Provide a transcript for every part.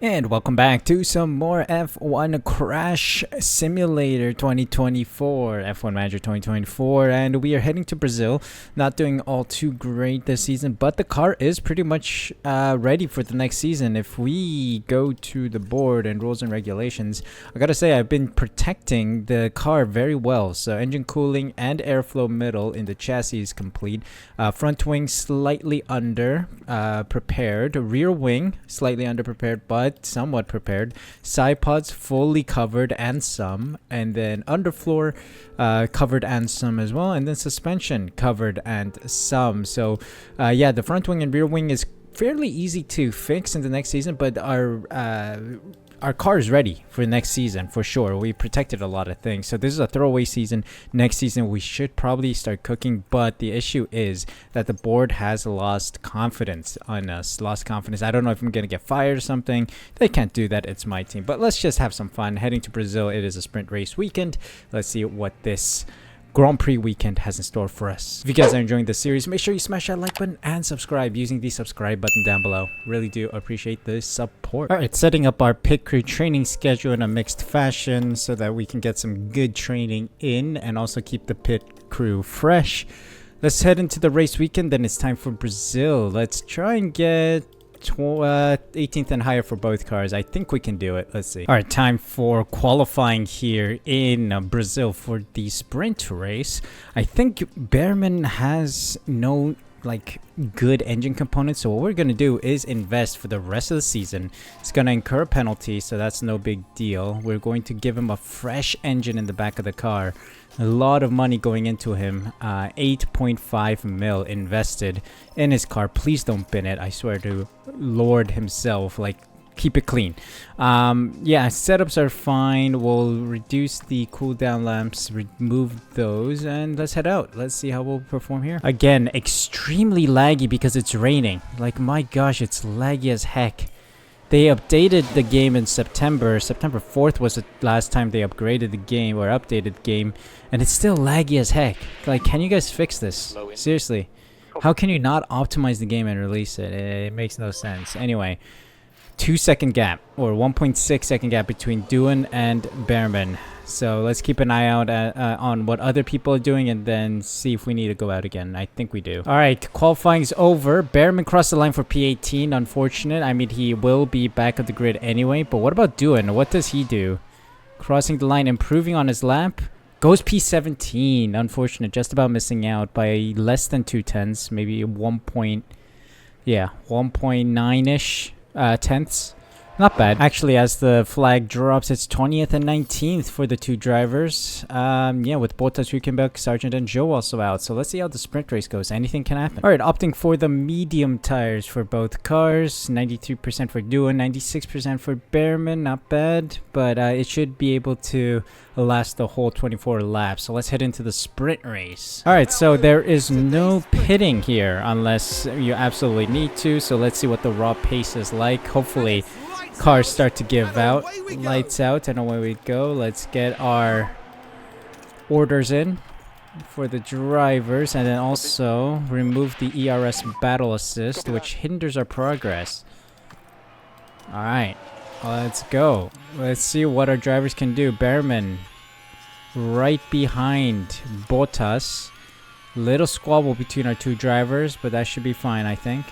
And welcome back to some more F1 Crash Simulator 2024, F1 Manager 2024, and we are heading to Brazil. Not doing all too great this season, but the car is pretty much ready for the next season. If we go to the board and rules and regulations, I gotta say I've been protecting the car very well. So engine cooling and airflow middle in the chassis is complete. Front wing slightly under prepared, rear wing slightly under prepared, but somewhat prepared. Side pods fully covered and some, and then underfloor covered and some as well, and then suspension covered and some. So yeah, the front wing and rear wing is fairly easy to fix in the next season, but our car is ready for next season for sure. We protected a lot of things, so this is a throwaway season. Next season we should probably start cooking, but the issue is that the board has lost confidence on us. I don't know if I'm gonna get fired or something. They can't do that, it's my team. But let's just have some fun. Heading to Brazil, it is a sprint race weekend. Let's see what this Grand Prix weekend has in store for us. If you guys are enjoying this series, make sure you smash that like button and subscribe using the subscribe button down below. Really do appreciate the support. Alright, setting up our pit crew training schedule in a mixed fashion so that we can get some good training in and also keep the pit crew fresh. Let's head into the race weekend, then it's time for Brazil. Let's try and get 18th and higher for both cars. I think we can do it. Let's see. All right, time for qualifying here in Brazil for the sprint race. I think Behrman has no good engine components, so what we're gonna do is invest for the rest of the season. It's gonna incur a penalty, so that's no big deal. We're going to give him a fresh engine in the back of the car. A lot of money going into him. 8.5 mil invested in his car. Please don't bin it, I swear to Lord himself. Keep it clean. Yeah, setups are fine. We'll reduce the cooldown lamps, remove those, and let's head out. Let's see how we'll perform here. Again, extremely laggy because it's raining. My gosh, it's laggy as heck. They updated the game in September. September 4th was the last time they upgraded the game or updated the game, and it's still laggy as heck. Can you guys fix this? Seriously. How can you not optimize the game and release it? It makes no sense. Anyway, 2-second gap or 1.6 second gap between Doohan and Behrman. So let's keep an eye out on what other people are doing and then see if we need to go out again. I think we do. All right, qualifying's over. Behrman crossed the line for P18. Unfortunate. I mean, he will be back at the grid anyway. But what about Doohan? What does he do? Crossing the line, improving on his lap. Goes P17. Unfortunate. Just about missing out by less than 2/10. Maybe 1.9-ish tenths. Not bad. Actually, as the flag drops, it's 20th and 19th for the two drivers. Yeah, with Bottas, Hülkenberg, Sargent, and Joe also out. So let's see how the sprint race goes. Anything can happen. All right, opting for the medium tires for both cars. 93% for Doohan, 96% for Behrman. Not bad, but it should be able to last the whole 24 laps. So let's head into the sprint race. All right, so there is no pitting here unless you absolutely need to. So let's see what the raw pace is like. Hopefully cars start to give out. Lights out and away we go. Let's get our orders in for the drivers and then also remove the ERS battle assist, which hinders our progress. All right, let's go. Let's see what our drivers can do. Behrman right behind Bottas. Little squabble between our two drivers, but that should be fine, I think.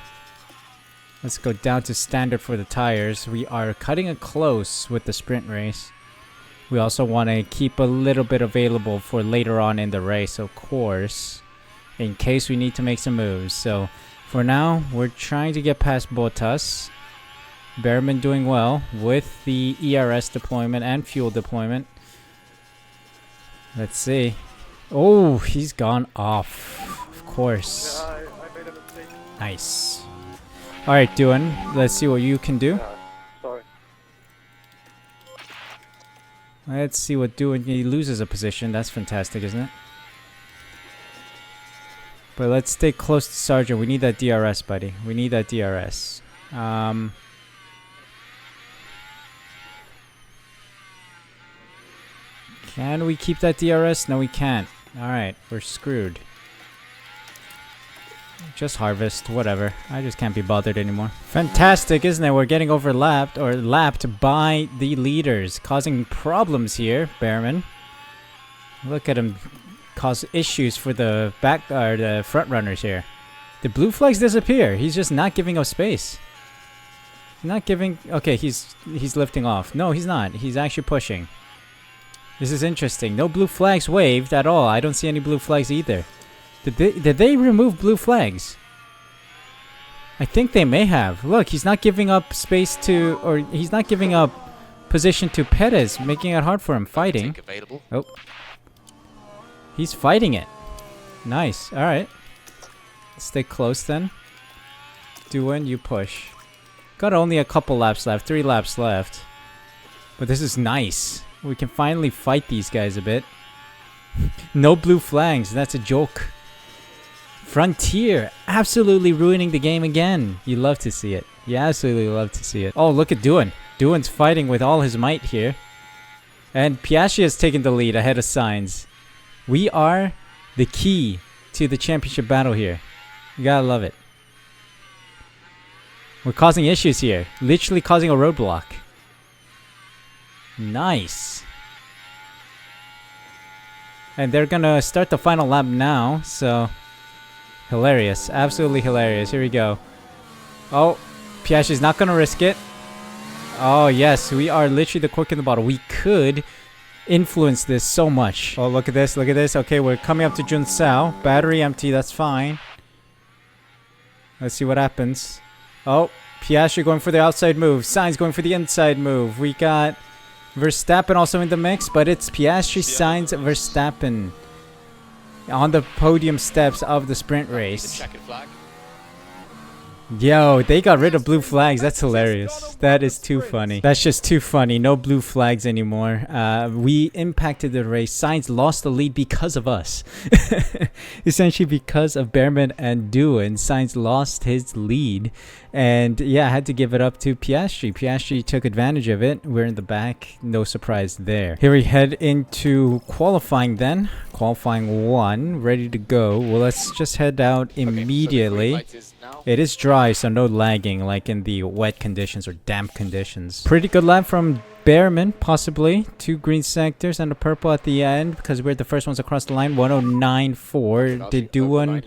Let's go down to standard for the tires. We are cutting it close with the sprint race. We also want to keep a little bit available for later on in the race, of course, in case we need to make some moves. So for now, we're trying to get past Bottas. Behrman doing well with the ERS deployment and fuel deployment. Let's see. Oh, he's gone off. Of course. I made a mistake. Nice. Alright, Doohan, let's see what you can do. Sorry. Let's see what Doohan. He loses a position. That's fantastic, isn't it? But let's stay close to Sargent. We need that DRS, buddy. We need that DRS. Can we keep that DRS? No, we can't. Alright, we're screwed. Just harvest, whatever. I just can't be bothered anymore. Fantastic, isn't it? We're getting overlapped or lapped by the leaders, causing problems here, Bearman. Look at him cause issues for the the front runners here. The blue flags disappear. He's just not giving up space. Not giving. Okay, he's lifting off. No, he's not. He's actually pushing. This is interesting. No blue flags waved at all. I don't see any blue flags either. Did they remove blue flags? I think they may have. Look, he's not giving up space to, or he's not giving up position to Perez, making it hard for him fighting. Oh. He's fighting it. Nice. All right. Stay close then. Duan, you push. Got only a couple laps left. 3 laps left. But this is nice. We can finally fight these guys a bit. No blue flags. That's a joke. Frontier absolutely ruining the game again. You love to see it. You absolutely love to see it. Oh, look at Duan. Duan's fighting with all his might here. And Piastri has taken the lead ahead of Sainz. We are the key to the championship battle here. You gotta love it. We're causing issues here. Literally causing a roadblock. Nice. And they're gonna start the final lap now, so... Hilarious. Absolutely hilarious. Here we go. Oh, Piastri's not gonna risk it. Oh, yes. We are literally the cork in the bottle. We could influence this so much. Oh, look at this. Look at this. Okay, we're coming up to Jun Sao. Battery empty. That's fine. Let's see what happens. Oh, Piastri going for the outside move. Sainz going for the inside move. We got Verstappen also in the mix, but it's Piastri, Sainz, Verstappen on the podium steps of the sprint race. Yo, they got rid of blue flags. That's hilarious. That is too funny. That's just too funny. No blue flags anymore. We impacted the race. Sainz lost the lead because of us. Essentially because of Bearman and Duan. Sainz lost his lead. And yeah, I had to give it up to Piastri. Piastri took advantage of it. We're in the back. No surprise there. Here we head into qualifying then. Qualifying 1. Ready to go. Well, let's just head out immediately. It is dry, so no lagging like in the wet conditions or damp conditions. Pretty good lap from Bearman, possibly. 2 green sectors and a purple at the end because we're the first ones across the line. 109.4. Did Duan...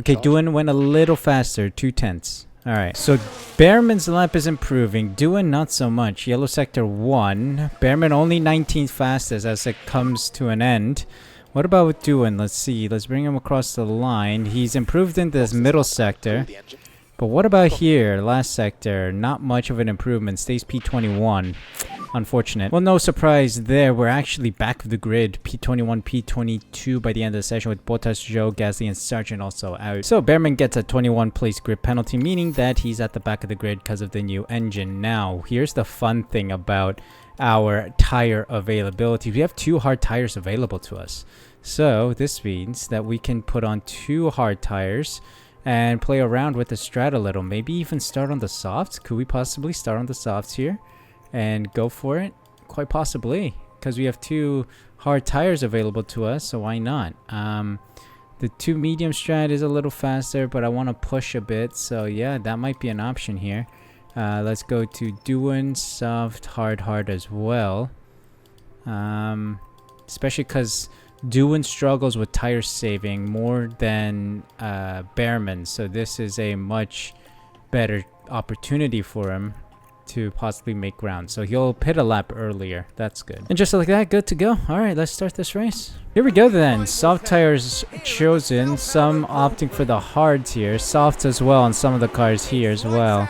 Okay, Duan went a little faster. 2/10. Alright, so Bearman's lap is improving. Duan not so much. Yellow sector 1. Bearman only 19th fastest as it comes to an end. What about with Duan? Let's see. Let's bring him across the line. He's improved in this middle sector. But what about here? Last sector. Not much of an improvement. Stays P21. Unfortunate. Well, no surprise there. We're actually back of the grid. P21, P22 by the end of the session with Bottas, Joe, Gasly, and Sargent also out. So Bearman gets a 21 place grid penalty, meaning that he's at the back of the grid because of the new engine. Now, here's the fun thing about our tire availability. We have 2 hard tires available to us. So this means that we can put on 2 hard tires and play around with the strat a little. Maybe even start on the softs. Could we possibly start on the softs here and go for it? Quite possibly, because we have 2 hard tires available to us, so why not? The 2 medium strat is a little faster, but I want to push a bit, so yeah, that might be an option here. Let's go to Duan, soft, hard as well. Especially because Duan struggles with tire saving more than Bearman, so this is a much better opportunity for him to possibly make ground. So he'll pit a lap earlier. That's good. And just like that, good to go. Alright, let's start this race. Here we go then. Soft tires chosen. Some opting for the hards here. Softs as well on some of the cars here as well.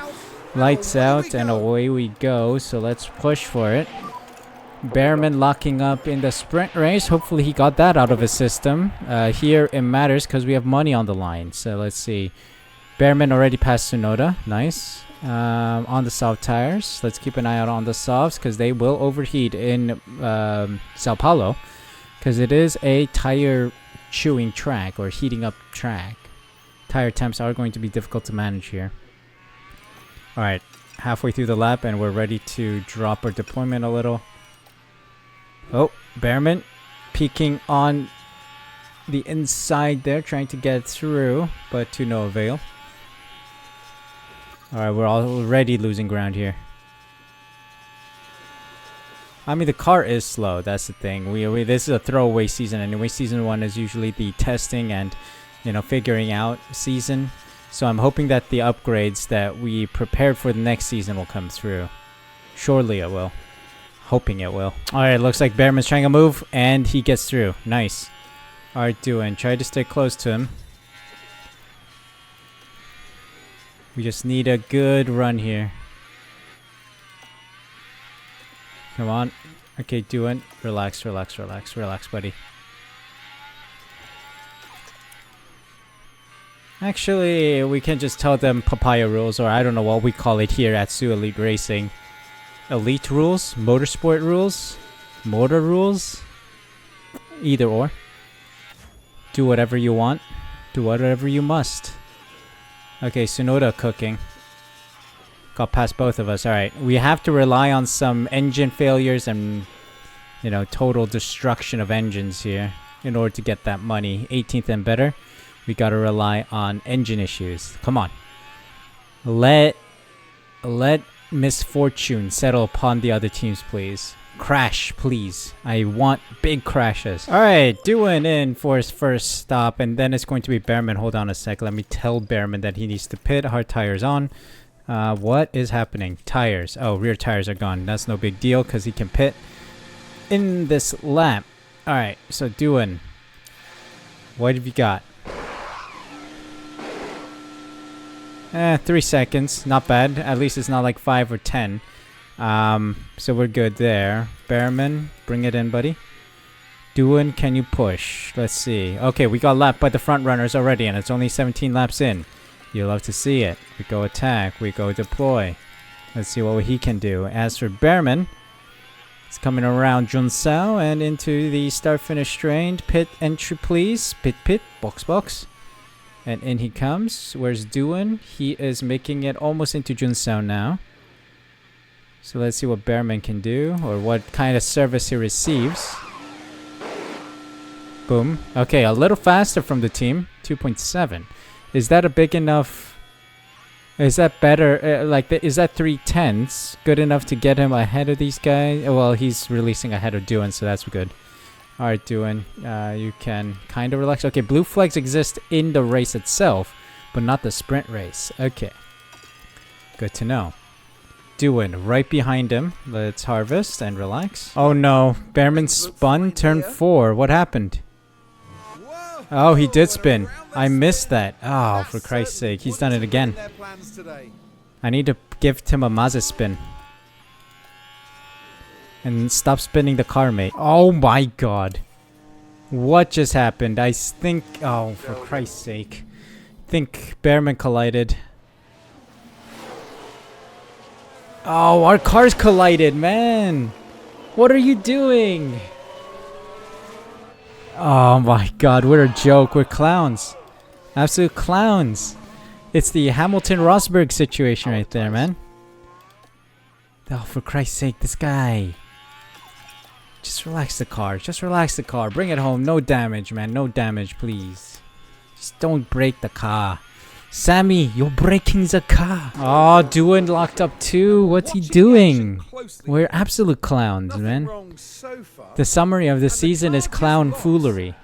Lights out and away we go. So let's push for it. Bearman locking up in the sprint race. Hopefully he got that out of his system. Here it matters because we have money on the line. So let's see. Bearman already passed Tsunoda. Nice. On the soft tires. Let's keep an eye out on the softs because they will overheat in Sao Paolo. Because it is a tire chewing track or heating up track. Tire temps are going to be difficult to manage here. Alright. Halfway through the lap and we're ready to drop our deployment a little. Oh, Bearman peeking on the inside there, trying to get through, but to no avail. Alright, we're already losing ground here. I mean, the car is slow, that's the thing. This is a throwaway season anyway. Season 1 is usually the testing and, you know, figuring out season. So I'm hoping that the upgrades that we prepared for the next season will come through. Surely it will. Hoping it will. Alright, looks like Bearman's trying to move, and he gets through. Nice. Alright, Duan, try to stay close to him. We just need a good run here. Come on. Okay, Duan. Relax, relax, relax, relax, buddy. Actually, we can just tell them papaya rules, or I don't know what we call it here at Suh Elite Racing. Elite rules? Motorsport rules? Motor rules? Either or. Do whatever you want. Do whatever you must. Okay, Sonoda cooking. Got past both of us. Alright, we have to rely on some engine failures and, you know, total destruction of engines here in order to get that money. 18th and better. We gotta rely on engine issues. Come on. Let misfortune settle upon the other teams, please. Crash, please. I want big crashes. Alright, Duan in for his first stop, and then it's going to be Bearman. Hold on a sec. Let me tell Bearman that he needs to pit. Hard tires on. What is happening? Tires. Oh, rear tires are gone. That's no big deal because he can pit in this lap. Alright, so Duan. What have you got? 3 seconds. Not bad. At least it's not like 5 or 10. So we're good there. Bearman, bring it in, buddy. Duan, can you push? Let's see. Okay, we got lapped by the front runners already, and it's only 17 laps in. You love to see it. We go attack. We go deploy. Let's see what he can do. As for Bearman, it's coming around Junsao and into the start-finish strained. Pit entry, please. Pit, pit. Box, box. And in he comes. Where's Duan? He is making it almost into Junsao now. So let's see what Bearman can do, or what kind of service he receives. Boom. Okay, a little faster from the team. 2.7. Is that a big enough... Is that better? Is that 3/10 good enough to get him ahead of these guys? Well, he's releasing ahead of Duan, so that's good. Alright, Duan. You can kind of relax. Okay, blue flags exist in the race itself, but not the sprint race. Okay. Good to know. Duan right behind him. Let's harvest and relax. Oh no, Bearman spun turn 4. What happened? Oh, he did spin. I missed that. Oh, for Christ's sake, he's done it again. I need to give him a Mazda spin. And stop spinning the car, mate. Oh my god. What just happened? I think... Oh, for Christ's sake. I think Bearman collided. Oh, our cars collided, man. What are you doing? Oh my god, we're a joke. We're clowns. Absolute clowns. It's the Hamilton-Rosberg situation right there, man. Oh, for Christ's sake, this guy. Just relax the car. Just relax the car. Bring it home. No damage, man. No damage, please. Just don't break the car. Sammy, you're breaking the car. Oh, Duan locked up too. What's he doing? We're absolute clowns, man. The summary of the season is clown foolery.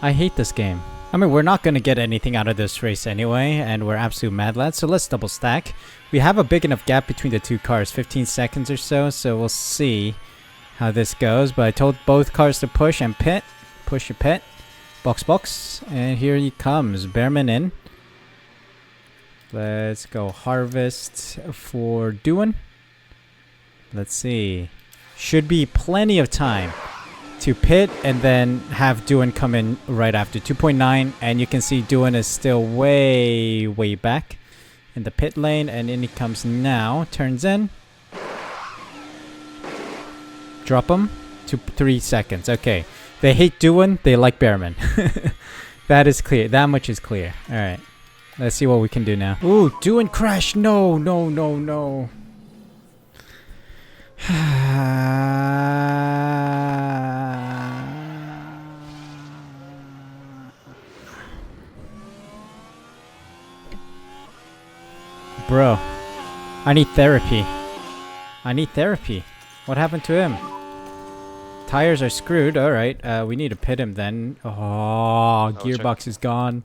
I hate this game. I mean, we're not going to get anything out of this race anyway, and we're absolute mad lads, so let's double stack. We have a big enough gap between the two cars, 15 seconds or so we'll see how this goes. But I told both cars to push and pit. Push your pit. Box, box. And here he comes. Bearman in. Let's go harvest for Duan. Let's see. Should be plenty of time to pit and then have Duan come in right after. 2.9, and you can see Duan is still way back in the pit lane, and in he comes now. Turns in. Drop him. 3 seconds. Okay. They hate Duan, they like Bearman. That is clear. That much is clear. Alright. Let's see what we can do now. Ooh, Duan crash. No. Bro, I need therapy. I need therapy. What happened to him? Tires are screwed. Alright, we need to pit him then. Oh, gearbox is gone.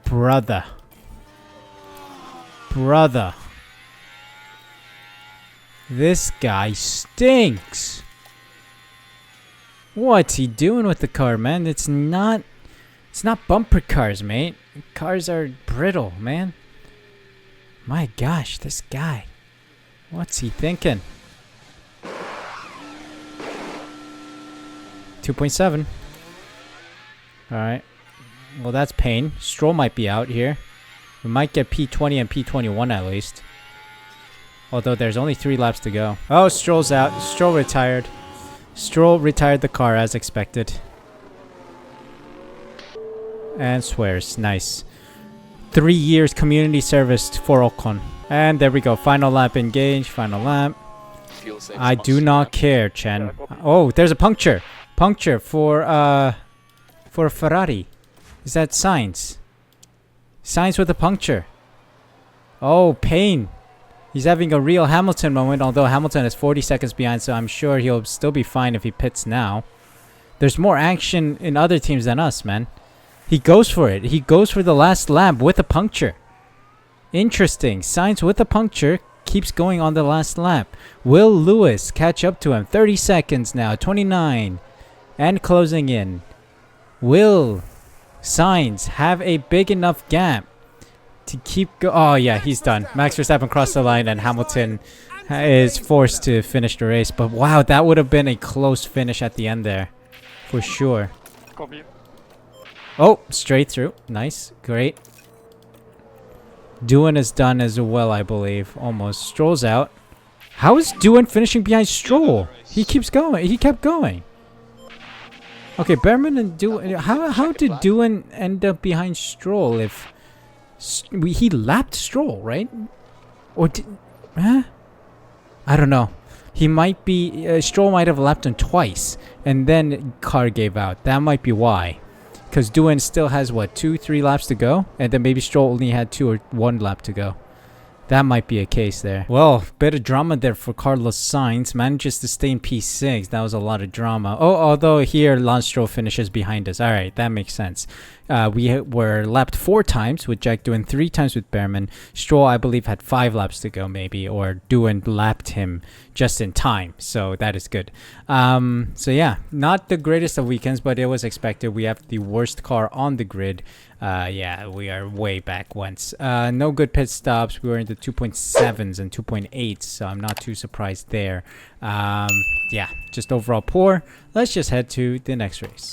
Brother. Brother. This guy stinks. What's he doing with the car, man? It's not bumper cars, mate. Cars are brittle, man. My gosh, this guy. What's he thinking? 2.7. Alright. Well, that's pain. Stroll might be out here. We might get P20 and P21 at least. Although there's only 3 laps to go. Oh, Stroll's out. Stroll retired. Stroll retired the car as expected. And swears. Nice. 3 years community service for Ocon. And there we go. Final lap engaged. Final lap. I do not care, Chen. Oh, there's a puncture. Puncture for Ferrari. Is that Sainz? Sainz with a puncture. Oh, pain. He's having a real Hamilton moment, although Hamilton is 40 seconds behind, so I'm sure he'll still be fine if he pits now. There's more action in other teams than us, man. He goes for it. He goes for the last lap with a puncture. Interesting. Sainz with a puncture keeps going on the last lap. Will Lewis catch up to him? 30 seconds now. 29. And closing in. Will Sainz have a big enough gap to keep oh yeah, he's done. Max Verstappen crossed the line and Hamilton is forced to finish the race. But wow, that would have been a close finish at the end there. For sure. Oh, straight through. Nice. Great. Doohan is done as well, I believe. Almost. Stroll's out. How is Doohan finishing behind Stroll? He keeps going. He kept going. Okay, Behrman and Doohan. How did Doohan end up behind Stroll if he lapped Stroll, right? Or did... Huh? I don't know. He might be... Stroll might have lapped him twice. And then car gave out. That might be why. Because Doohan still has, what, 2-3 laps to go? And then maybe Stroll only had 2 or 1 lap to go. That might be a case there. Well, bit of drama there for Carlos Sainz. Manages to stay in P6. That was a lot of drama. Oh, although here Lance Stroll finishes behind us. Alright, that makes sense. We were lapped 4 times with Jack Doohan, 3 times with Behrman. Stroll, I believe, had 5 laps to go maybe. Or Doohan lapped him just in time. So that is good. So yeah, not the greatest of weekends, but it was expected. We have the worst car on the grid. Yeah, we are way back once. No good pit stops. We were in the 2.7s and 2.8s, so I'm not too surprised there. Yeah, just overall poor. Let's just head to the next race.